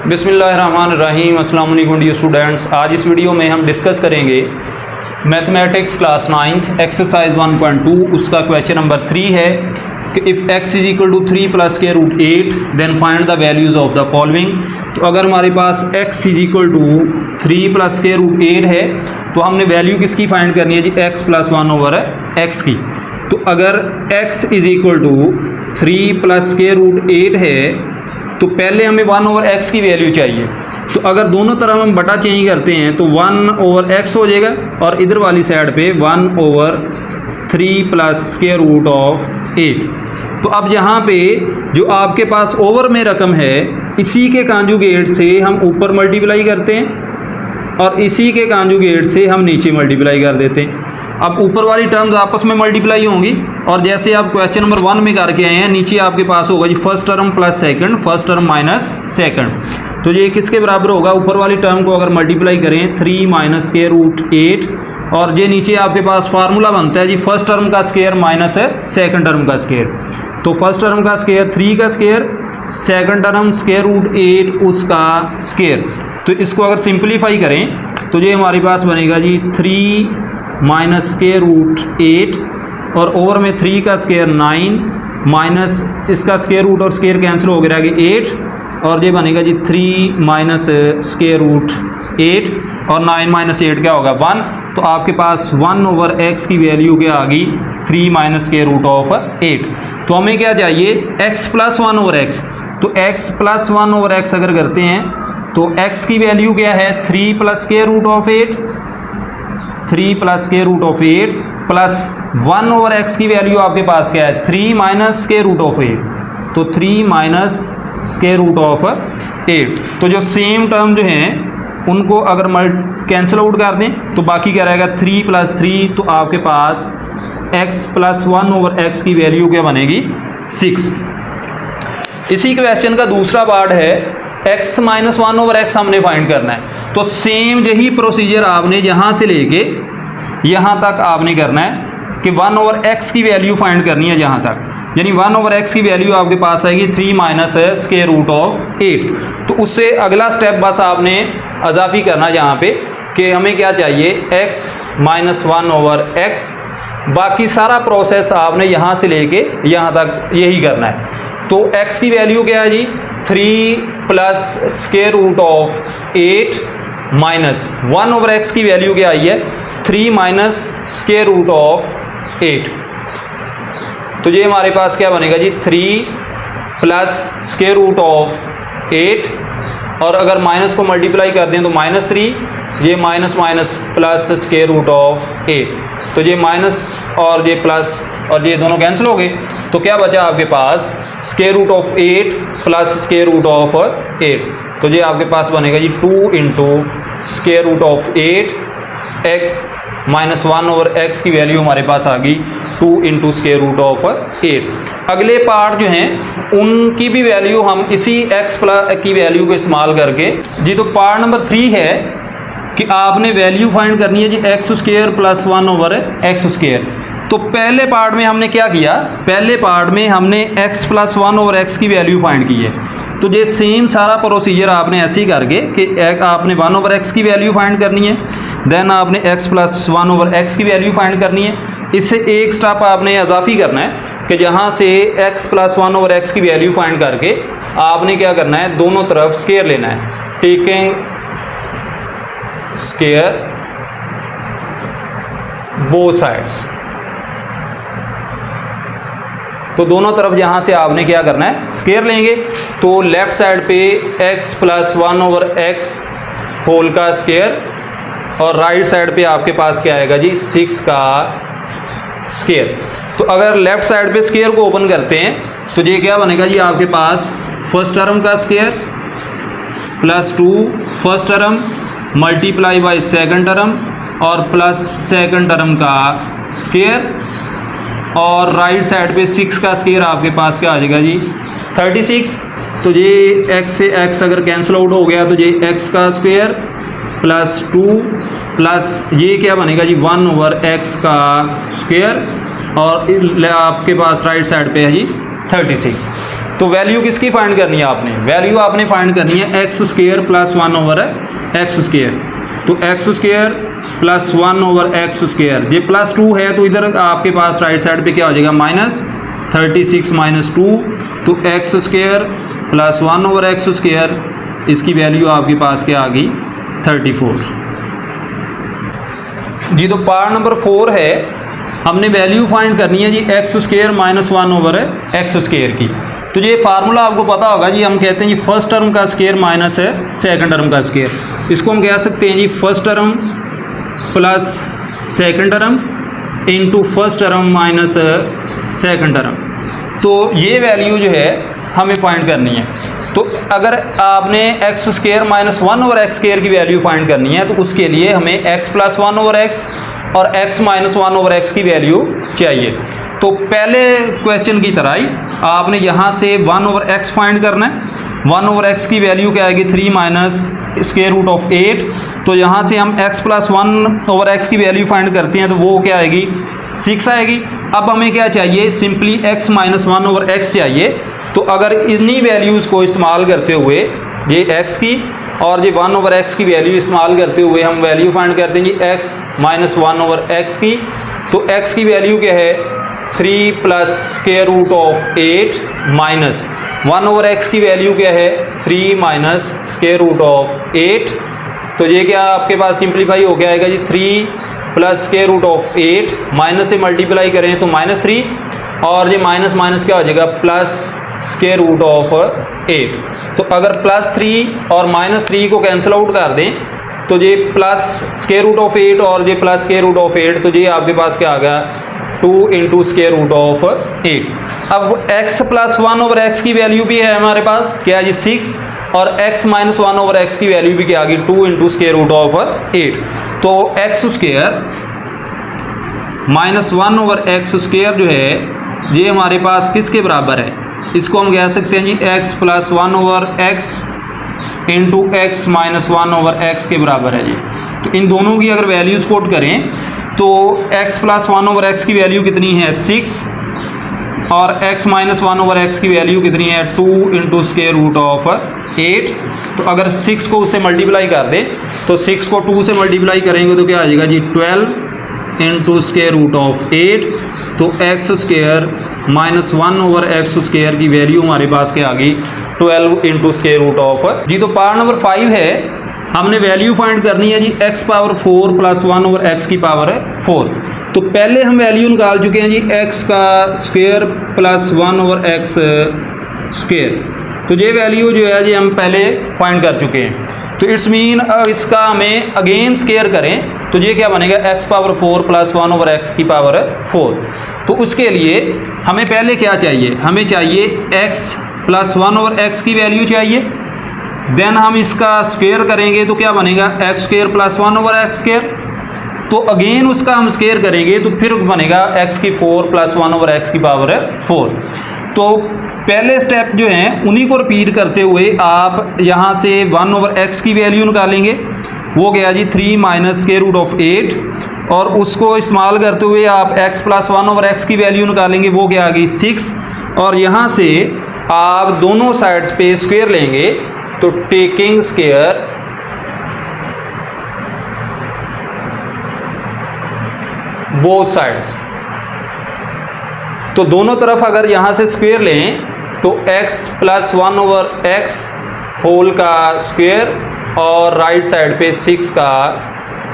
बिस्मिल्लाहिर्रहमानिर्रहीम। अस्सलाम वालेकुम डियर स्टूडेंट्स। आज इस वीडियो में हम डिस्कस करेंगे मैथमेटिक्स क्लास 9 एक्सरसाइज 1.2 उसका क्वेश्चन नंबर 3 है कि if x is equal to 3 plus square root 8 then find the values of the following. तो अगर हमारे पास x is equal to 3 plus square root 8 है तो हमने वैल्यू किसकी फाइंड करनी है जी, x प्लस 1 ओवर x की। तो अगर x is equal to 3 plus square root 8 है तो पहले हमें 1 ओवर x की वैल्यू चाहिए। तो अगर दोनों तरफ हम बटा चेंज करते हैं तो 1 ओवर x हो जाएगा और इधर वाली साइड पे 1 over 3 plus square root of 8। तो अब यहाँ पे जो आपके पास ओवर में रकम है इसी के कांजुगेट से हम ऊपर मल्टीप्लाई करते हैं और इसी के कांजुगेट से हम नीचे मल्टीप्लाई कर देते हैं। अब ऊपर वाली टर्म्स आपस में मल्टीप्लाई होंगी और जैसे आप क्वेश्चन नंबर 1 में करके आए हैं नीचे आपके पास होगा जी first term plus second, first term minus second. तो ये किसके बराबर होगा, ऊपर वाली टर्म को अगर मल्टीप्लाई करें 3 माइनस स्क्वायर रूट 8 और ये नीचे आपके पास फार्मूला बनता है जी फर्स्ट टर्म का स्क्वायर माइनस सेकंड टर्म का स्क्वायर। तो फर्स्ट टर्म का स्क्वायर 3 का square, second term square root 8 उसका स्क्वायर। तो इसको अगर सिंप्लीफाई करें तो ये हमारे पास बनेगा जी 3 माइनस स्क्वायर रूट 8 और ओवर में 3 का स्क्वायर 9 माइनस इसका स्क्वायर रूट और स्क्वायर कैंसिल हो गया आगे 8 और ये बनेगा जी 3 माइनस स्क्वायर रूट 8 और 9 माइनस 8 क्या होगा 1। तो आपके पास 1 ओवर x की वैल्यू क्या आ गई 3 माइनस स्क्वायर रूट ऑफ 8। तो हमें क्या चाहिए x प्लस 1 ओवर x। तो x प्लस 1 ओवर x अगर करते हैं तो x की वैल्यू क्या है 3 plus square root of 8, 3 plus square root of 8 plus 1 over x की वैल्यू आपके पास क्या है 3 माइनस स्क्वायर रूट ऑफ 8। तो 3 माइनस स्क्वायर रूट ऑफ 8। तो जो सेम टर्म जो हैं उनको अगर कैंसिल आउट कर दें तो बाकी क्या रहेगा 3 प्लस 3। तो आपके पास x प्लस 1 ओवर x की वैल्यू क्या बनेगी 6। इसी क्वेश्चन का दूसरा पार्ट है x माइनस 1 ओवर x हमने फाइंड करना है। तो सेम यही प्रोसीजर आपने यहाँ से लेके यहाँ तक आपने करना है कि 1 ओवर x की वैल्यू फाइंड करनी है जहाँ तक, यानी 1 ओवर x की वैल्यू आपके पास आएगी 3 माइनस स्क्वायर रूट ऑफ 8। तो उससे अगला स्टेप बस आपने अजाफी करना यहाँ पे कि हमें क्या चाहिए x माइनस 1 ओवर x। बाकी सारा प्रोसेस आपने यहाँ से लेके यहाँ तक यही करना है। तो x की वैल्यू क्या है जी 3 plus square root of 8 minus 1 over x की वैल्यू क्या आई है 3 माइनस स्क्वायर रूट ऑफ 8। तो ये हमारे पास क्या बनेगा जी 3 प्लस स्क्वायर रूट ऑफ 8 और अगर माइनस को मल्टीप्लाई कर दें तो -3, ये minus minus plus square root of 8। तो ये माइनस और ये प्लस और ये दोनों कैंसिल हो गए। तो क्या बचा आपके पास square root of 8 plus square root of 8। तो ये आपके पास बनेगा जी 2 into square root of 8 x minus 1 over x की वैल्यू हमारे पास आ गई 2 इंटू स्क्वायर रूट ऑफ 8। अगले पार्ट जो हैं उनकी भी वैल्यू हम इसी x प्लस की वैल्यू को इस्तेमाल करके जी। तो पार्ट नंबर 3 है कि आपने वैल्यू फाइंड करनी है जी x square plus 1 over x square. तो पहले पार्ट में हमने क्या किया, पहले पार्ट में हमने x प्लस 1 ओवर x की वैल्यू फाइंड की है। तो ये सेम सारा प्रोसीजर आपने ऐसे ही करके कि आपने 1 ओवर x की वैल्यू फाइंड करनी है, देन आपने x प्लस 1 ओवर x की वैल्यू फाइंड करनी है। इससे एक स्टेप आपने इजाफी करना है कि जहाँ से x प्लस 1 ओवर x की वैल्यू फाइंड करके आपने क्या करना है दोनों तरफ स्क्वायर लेना है, टेकिंग स्क्वायर बोथ साइड्स। तो दोनों तरफ यहाँ से आपने क्या करना है स्क्वायर लेंगे। तो लेफ्ट साइड पे x plus 1 over x whole का स्क्वायर और राइट साइड पे आपके पास क्या आएगा जी 6 का स्क्वायर। तो अगर लेफ्ट साइड पे स्क्वायर को ओपन करते हैं तो ये क्या बनेगा जी आपके पास फर्स्ट टर्म का square plus 2 first term multiply by second term और प्लस सेकंड टर्म का स्क्वायर और राइट साइड पे 6 का स्क्वायर आपके पास क्या आ जाएगा जी 36। तो ये x से x अगर कैंसिल आउट हो गया तो ये x का स्क्वायर प्लस 2 प्लस ये क्या बनेगा जी 1 ओवर x का स्क्वायर और आपके पास राइट साइड पे है जी 36। तो वैल्यू किसकी फाइंड करनी है आपने? वैल्यू आपने फाइंड करनी है x square plus 1 over x square. तो x square plus 1 over x square, ये प्लस 2 है तो इधर आपके पास राइट साइड पे क्या हो जाएगा? माइनस 36 माइनस 2, तो x square plus 1 over x square, इसकी वैल्यू आपके पास क्या आ गई? 34 जी। तो पार्ट नंबर 4 है, हमने वैल्यू फाइंड करनी है जी x square minus 1 over x square की। तो ये फार्मूला आपको पता होगा जी, हम कहते हैं जी फर्स्ट टर्म का स्क्वायर माइनस है सेकंड टर्म का स्क्वायर। इसको हम कह सकते हैं जी first term plus second term into first term minus second term. तो ये वैल्यू जो है हमें फाइंड करनी है। तो अगर आपने x square minus 1 over x square की वैल्यू फाइंड करनी है तो उसके लिए हमें एक्स प्लस 1 ओवर एक्स और एक्स माइनस 1 ओवर एक्स की वैल्यू चाहिए। तो पहले क्वेश्चन की तरह ही आपने यहाँ से 1 ओवर एक्स फाइंड करना है। 1 ओवर एक्स की वैल्यू क्या आएगी? 3 माइनस स्क्वायर रूट ऑफ 8। तो यहाँ से हम x प्लस 1 ओवर एक्स की वैल्यू फाइंड करते हैं तो वो क्या आएगी? 6 आएगी। अब हमें क्या चाहिए? Simply x minus 1 over x चाहिए। तो अगर इन्हीं वैल्यूज़ को इस्तेमाल करते हुए ये x की और ये 1 ओवर एक्स की वैल्यू इस्तेमाल करते हुए हम वैल्यू फाइंड करते हैं जी x माइनस 1 ओवर एक्स की। तो x की वैल्यू क्या है? 3 plus square root of 8 minus 1 over x की वैल्यू क्या है? 3 माइनस स्क्वायर रूट ऑफ 8। तो ये क्या आपके पास सिंप्लीफाई हो गया आएगा जी 3 plus square root of 8, minus से मल्टीप्लाई करें तो माइनस 3 और ये माइनस माइनस क्या हो जाएगा? Plus square root of 8। तो अगर प्लस 3 और माइनस 3 को कैंसिल आउट कर दें तो ये प्लस स्क्वायर रूट ऑफ 8 और ये प्लस स्क्वायर रूट ऑफ 8, तो ये आपके पास क्या आ गया? 2 इंटू स्क्वायर रूट ऑफ 8। अब x प्लस 1 ओवर एक्स की वैल्यू भी है हमारे पास, क्या है जी? 6, और x माइनस 1 ओवर एक्स की वैल्यू भी क्या आ गई? 2 इंटू स्क्वायर रूट ऑफ 8। तो x square minus 1 over x square जो है ये हमारे पास किसके बराबर है? इसको हम कह सकते हैं जी x plus 1 over x into x minus 1 over x के बराबर है जी। तो इन दोनों की अगर वैल्यूज पुट करें तो x प्लस 1 ओवर एक्स की वैल्यू कितनी है? 6, और x माइनस 1 ओवर एक्स की वैल्यू कितनी है? 2 इंटू स्क्वायर रूट ऑफ 8। तो अगर 6 को उससे मल्टीप्लाई कर दें तो 6 को 2 से मल्टीप्लाई करेंगे तो क्या आ जाएगा जी? 12 इंटू स्क्वायर रूट ऑफ 8। तो x square minus 1 over x square की वैल्यू हमारे पास क्या आ गई? 12 इंटू स्क्वायर रूट ऑफ जी। तो पार्ट नंबर 5 है, हमने वैल्यू फाइंड करनी है जी x power 4 plus 1 over x की पावर 4। तो पहले हम वैल्यू निकाल चुके हैं जी x का square plus 1 over x square. तो ये वैल्यू जो है जी हम पहले फाइंड कर चुके हैं। तो इट्स मीन इसका हमें अगेन स्क्वायर करें तो ये क्या बनेगा? x power 4 plus 1 over x की पावर 4। तो उसके लिए हमें पहले क्या चाहिए? हमें चाहिए x प्लस 1 ओवर एक्स की वैल्यू चाहिए। देन हम इसका स्क्वायर करेंगे तो क्या बनेगा? X square plus 1 over x square. तो अगेन उसका हम स्क्वायर करेंगे तो फिर बनेगा x की 4 प्लस 1 ओवर एक्स की पावर 4। तो पहले स्टेप जो हैं उन्हीं को रिपीट करते हुए आप यहाँ से 1 ओवर एक्स की वैल्यू निकालेंगे, वो गया जी 3 माइनस स्क्वायर रूट ऑफ 8, और उसको इस्तेमाल करते हुए आप x प्लस 1 ओवर एक्स की वैल्यू निकालेंगे, वो क्या आ गई? 6। और यहाँ से आप दोनों साइड्स पे स्क्वायर लेंगे तो टेकिंग स्क्वायर बोथ साइड्स, तो दोनों तरफ अगर यहां से स्क्वायर लें तो x plus 1 over x whole का स्क्वायर और राइट साइड पे 6 का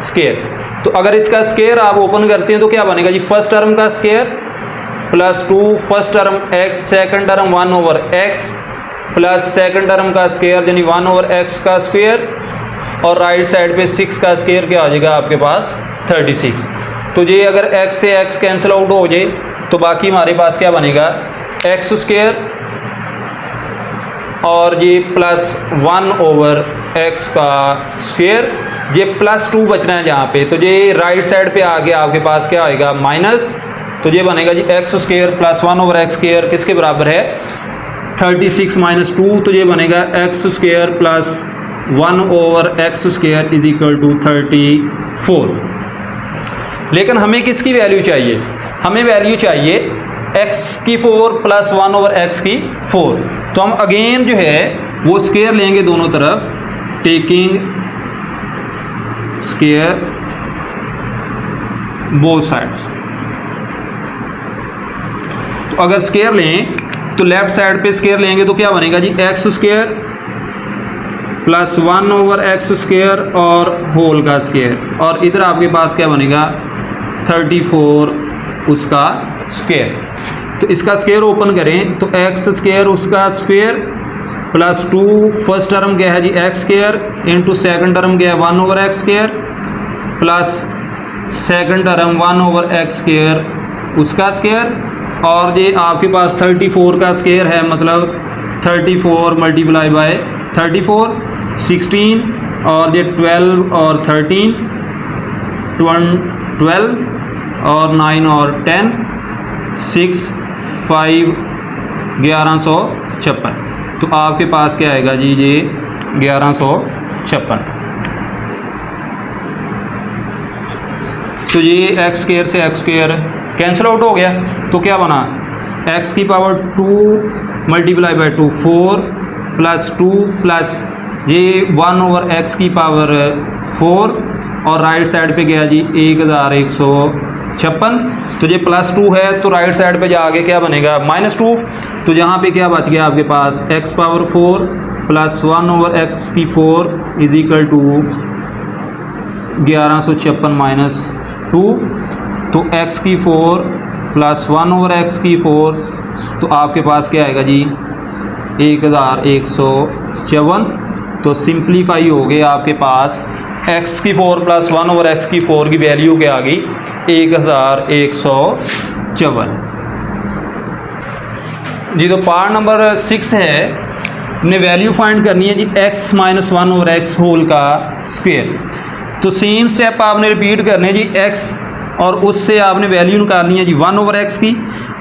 स्क्वायर। तो अगर इसका स्क्वायर आप ओपन करते हैं तो क्या बनेगा जी? फर्स्ट टर्म का square plus 2 first term x, second term 1 over x plus second term का स्क्वायर यानी 1 ओवर x का स्क्वायर, और राइट साइड पे 6 का स्क्वायर क्या हो जाएगा आपके पास? 36। तो ये अगर x से x कैंसिल आउट हो जाए तो बाकी हमारे पास क्या बनेगा? एक्स स्क्वायर और ये प्लस 1 ओवर एक्स का स्क्वायर, ये प्लस 2 बचना है जहाँ पे, तो ये राइट साइड पे आगे आपके पास क्या आएगा? माइनस। तो ये बनेगा जी x square plus 1 over x square किसके बराबर है? 36 माइनस 2। तो ये बनेगा x square plus 1 over x square is equal to 34। लेकिन हमें किसकी वैल्यू चाहिए? हमें वैल्यू चाहिए एक्स की 4 प्लस 1 ओवर एक्स की 4। तो हम अगेन जो है वो स्क्वायर लेंगे दोनों तरफ, टेकिंग स्क्वायर बोथ साइड्स। तो अगर स्क्वायर लें तो लेफ्ट साइड पे स्क्वायर लेंगे तो क्या बनेगा जी, x square plus 1 over x square और होल का स्क्वायर, और इधर आपके पास क्या बनेगा 34 उसका स्क्वायर। तो इसका स्क्वायर ओपन करें तो एक्स स्क्वायर उसका स्क्वायर प्लस 2 फर्स्ट टर्म क्या है जी x square into second term क्या है 1 over x square plus second term 1 over x square उसका स्क्वायर, और ये आपके पास 34 का स्क्वायर है, मतलब 34 मल्टीप्लाई बाय 34 16, और ये 12 और 13 12 और 9 और 10 6 5 1156। तो आपके पास क्या आएगा जी ये 1156। तो ये एक्स स्क्वायर से एक्स स्क्वायर कैंसिल आउट हो गया, तो क्या बना एक्स की power 2 multiply by 2 4 plus 2 plus ये 1 ओवर एक्स की पावर 4, और राइट साइड पे गया जी 1156। तो ये प्लस 2 है तो राइट साइड पे जाके क्या बनेगा -2। तो यहाँ पे क्या बच गया आपके पास x power 4 plus 1 over x की 4 इज इक्वल टू 1156 माइनस 2। तो x की 4 प्लस 1 ओवर x की 4, तो आपके पास क्या आएगा जी 1154। तो सिंप्लीफाई हो गया आपके पास x की 4 प्लस 1 ओवर x की 4 की वैल्यू क्या आ गई 1154 जी। तो पार्ट नंबर 6 है, हमने वैल्यू फाइंड करनी है जी x minus 1 over x whole का स्क्वायर। तो सेम स्टेप आपने रिपीट करने हैं जी x, और उससे आपने वैल्यू निकालनी है जी 1 ओवर एक्स की।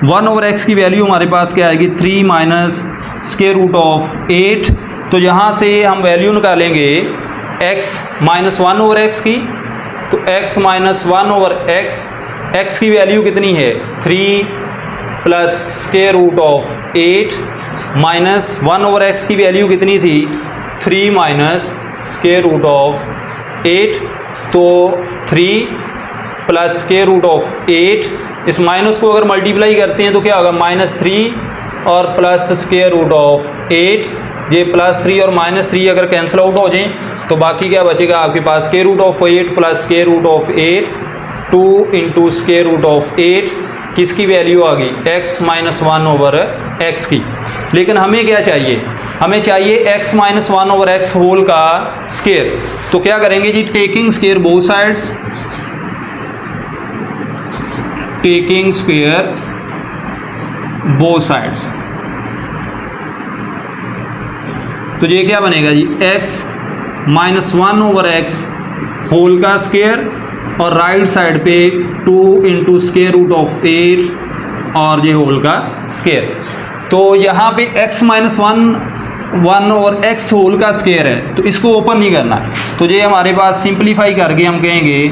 1 ओवर एक्स की वैल्यू हमारे पास क्या आएगी 3 माइनस स्क्वायर रूट ऑफ 8। तो यहाँ से हम वैल्यू निकालेंगे x माइनस 1 ओवर एक्स की। तो x माइनस 1 ओवर x की वैल्यू कितनी है 3 plus square root of 8 minus 1 over x की वैल्यू कितनी थी 3 माइनस स्क्वायर रूट ऑफ 8। तो 3 प्लस स्क्वायर रूट ऑफ 8, इस माइनस को अगर मल्टीप्लाई करते हैं तो क्या होगा -3 और प्लस स्क्वायर रूट ऑफ 8। ये +3 और -3 अगर कैंसिल आउट हो जाएं तो बाकी क्या बचेगा आपके पास square root of 8 plus square root of 8 2 into square root of 8 किसकी वैल्यू आ गई x माइनस 1 ओवर एक्स की। लेकिन हमें क्या चाहिए, हमें चाहिए x minus 1 over x whole का स्क्वायर। तो क्या करेंगे जी taking square both sides, taking square both sides. तो ये क्या बनेगा जी x minus 1 over x whole का स्क्वायर, और राइट साइड पे 2 इंटू स्क्वायर रूट ऑफ 8 और ये होल का स्क्वायर। तो यहाँ पे x minus 1 over x whole का स्क्वायर है, तो इसको ओपन नहीं करना। तो ये हमारे पास सिंप्लीफाई करके हम कहेंगे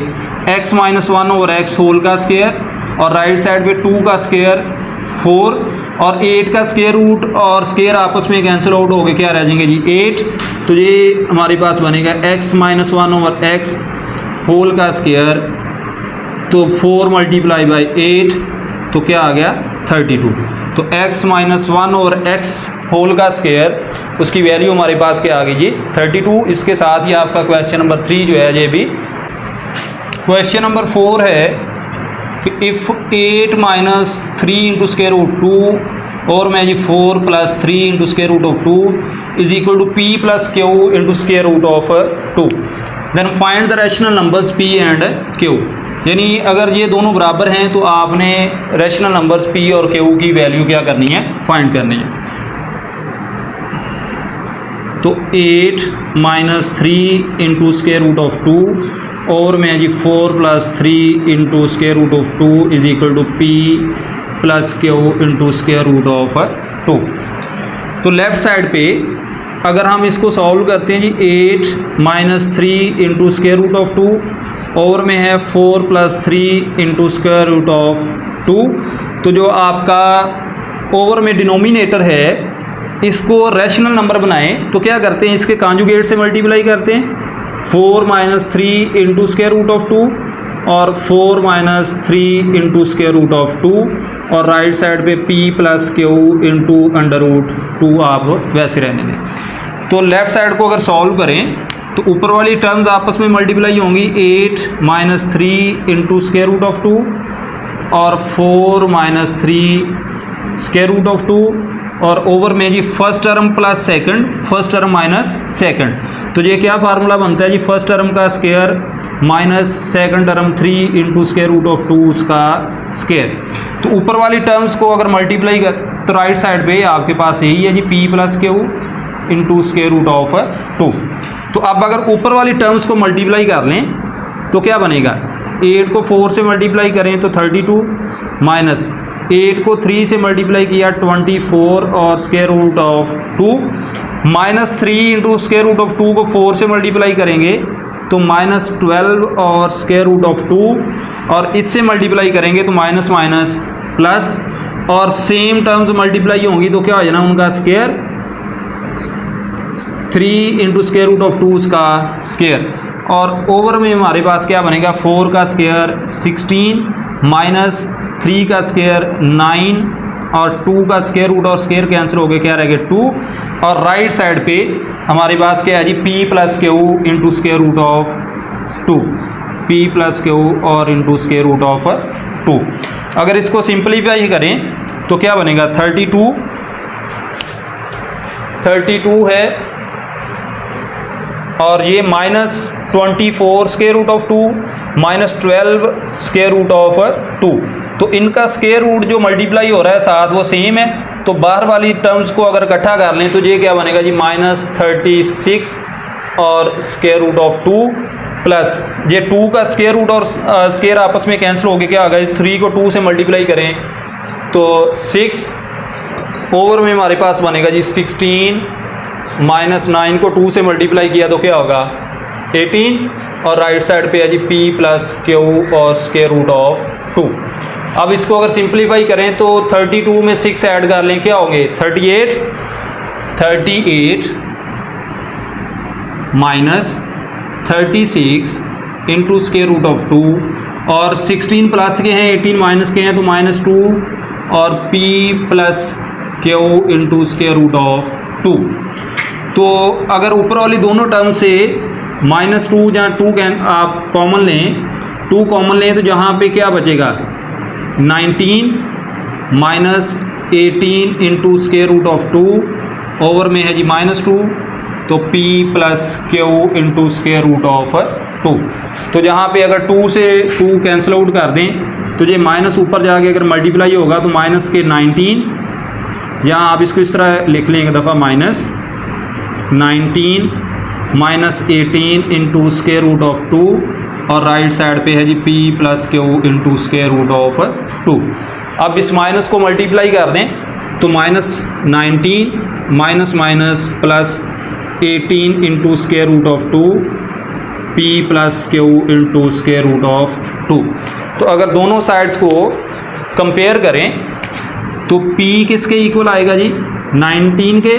x minus 1 over x whole का स्क्वायर, और राइट साइड पे 2 का स्क्वायर 4 और 8 का स्क्वायर रूट और स्क्वायर आपस में कैंसिल आउट हो गए, क्या रह जाएंगे जी 8। तो ये हमारे पास बनेगा x minus 1 over x whole का स्क्वायर, तो 4 मल्टीप्लाई बाई 8 तो क्या आ गया 32। तो x minus 1 over x whole का स्क्वायर उसकी वैल्यू हमारे पास क्या आ गई जी 32। इसके साथ ही आपका क्वेश्चन नंबर 3 जो है ये भी। क्वेश्चन नंबर 4 है कि if 8 minus 3 into square root 2 और मैं जी 4 plus 3 into square root of 2 is equal to p plus q into square root of 2, then find the rational numbers p and q। यानी अगर ये दोनों बराबर हैं तो आपने रैशनल नंबर्स p और q की वैल्यू क्या करनी है फाइंड करनी है। तो 8 minus 3 into square root of 2 और मैं जी 4 plus 3 into square root of 2 is equal to p plus q into square root of 2। तो लेफ्ट साइड पे अगर हम इसको सॉल्व करते हैं जी 8 minus 3 into square root of 2 और में है 4 plus 3 into square root of 2, तो जो आपका ओवर में डिनोमिनेटर है इसको रैशनल नंबर बनाएं तो क्या करते हैं, इसके कॉन्जुगेट से मल्टीप्लाई करते हैं 4 minus 3 into square root of 2 और 4 minus 3 into square root of 2 और राइट साइड पे p plus q into under root 2 आप वैसे रहने दें। तो लेफ्ट साइड को अगर सॉल्व करें तो ऊपर वाली टर्म्स आपस में मल्टीप्लाई होंगी 8 minus 3 into square root of 2 और 4 माइनस 3 स्क्वायर रूट ऑफ 2 और ओवर में जी first term plus second, first term minus second. तो ये क्या फार्मूला बनता है जी, फर्स्ट टर्म का square minus second term 3 into square root of 2 उसका स्क्वायर। तो ऊपर वाली टर्म्स को अगर मल्टीप्लाई कर तो राइट साइड पे आपके पास यही है जी p plus q into square root of 2। तो अब अगर ऊपर वाली टर्म्स को मल्टीप्लाई कर लें तो क्या बनेगा, 8 को 4 से मल्टीप्लाई करें तो 32 माइनस 8 को 3 से मल्टीप्लाई किया 24 और square root of 2 minus 3 into square root of 2 को 4 से मल्टीप्लाई करेंगे तो माइनस 12 और स्क्वायर रूट ऑफ 2 और इससे मल्टीप्लाई करेंगे तो माइनस माइनस प्लस और सेम टर्म्स मल्टीप्लाई होंगी तो क्या हो जाना उनका square, 3 into square root of 2 उसका स्क्वायर और ओवर में हमारे पास क्या बनेगा 4 का स्क्वायर 16 माइनस 3 का स्क्वायर 9 और 2 का स्क्वायर रूट और स्क्वायर कैंसिल हो गए, क्या रह गया 2 और राइट साइड पे हमारे पास क्या है जी p plus q into square root of 2, p plus q और इंटू स्क्वायर रूट ऑफ 2। अगर इसको सिंपलीफाई करें तो क्या बनेगा 32 है और ये minus 24 square root of 2 minus 12 square root of 2। तो इनका स्क्वायर रूट जो मल्टीप्लाई हो रहा है साथ वो सेम है, तो बाहर वाली टर्म्स को अगर इकट्ठा कर लें तो ये क्या बनेगा जी माइनस 36 और स्क्वायर रूट ऑफ 2 प्लस ये 2 का स्क्वायर रूट और स्क्वायर आपस में कैंसिल हो गया, क्या आ गया 3 को 2 से मल्टीप्लाई करें तो 6 ओवर में हमारे पास बनेगा जी 16 माइनस 9 को 2 से मल्टीप्लाई किया तो क्या होगा 18 और राइट साइड पे है जी p प्लस क्यू और स्क्वायर रूट ऑफ 2। अब इसको अगर सिंप्लीफाई करें तो 32 में 6 ऐड कर लें क्या होंगे 38 minus 36 into square root of 2 और 16 प्लस के हैं 18 माइनस के हैं तो माइनस 2 और p plus q into square root of 2। तो अगर ऊपर वाली दोनों टर्म से माइनस 2 जहाँ 2 कैन आप कॉमन लें 2 कॉमन लें तो जहाँ पे क्या बचेगा 19 minus 18 into square root of 2 over में है जी माइनस 2 तो p plus q into square root of 2। तो जहाँ पे अगर 2 से 2 कैंसिल आउट कर दें तो ये माइनस ऊपर जाके अगर मल्टीप्लाई होगा तो माइनस के 19, यहाँ आप इसको इस तरह लिख लें एक दफ़ा minus 19 minus 18 into square root of 2 और राइट साइड पे है जी p plus q into square root of 2। अब इस माइनस को मल्टीप्लाई कर दें तो minus 19 minus minus plus 18 into square root of 2 p plus q into square root of 2। तो अगर दोनों साइड्स को कंपेयर करें तो p किसके इक्वल आएगा जी 19 के,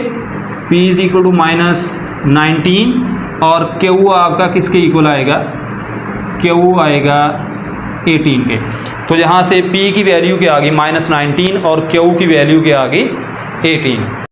p is equal to minus 19 और क्यू आपका किसके इक्वल आएगा, क्यू आएगा 18 के। तो यहाँ से p की वैल्यू के आगे माइनस 19 और क्यू की वैल्यू के आगे 18।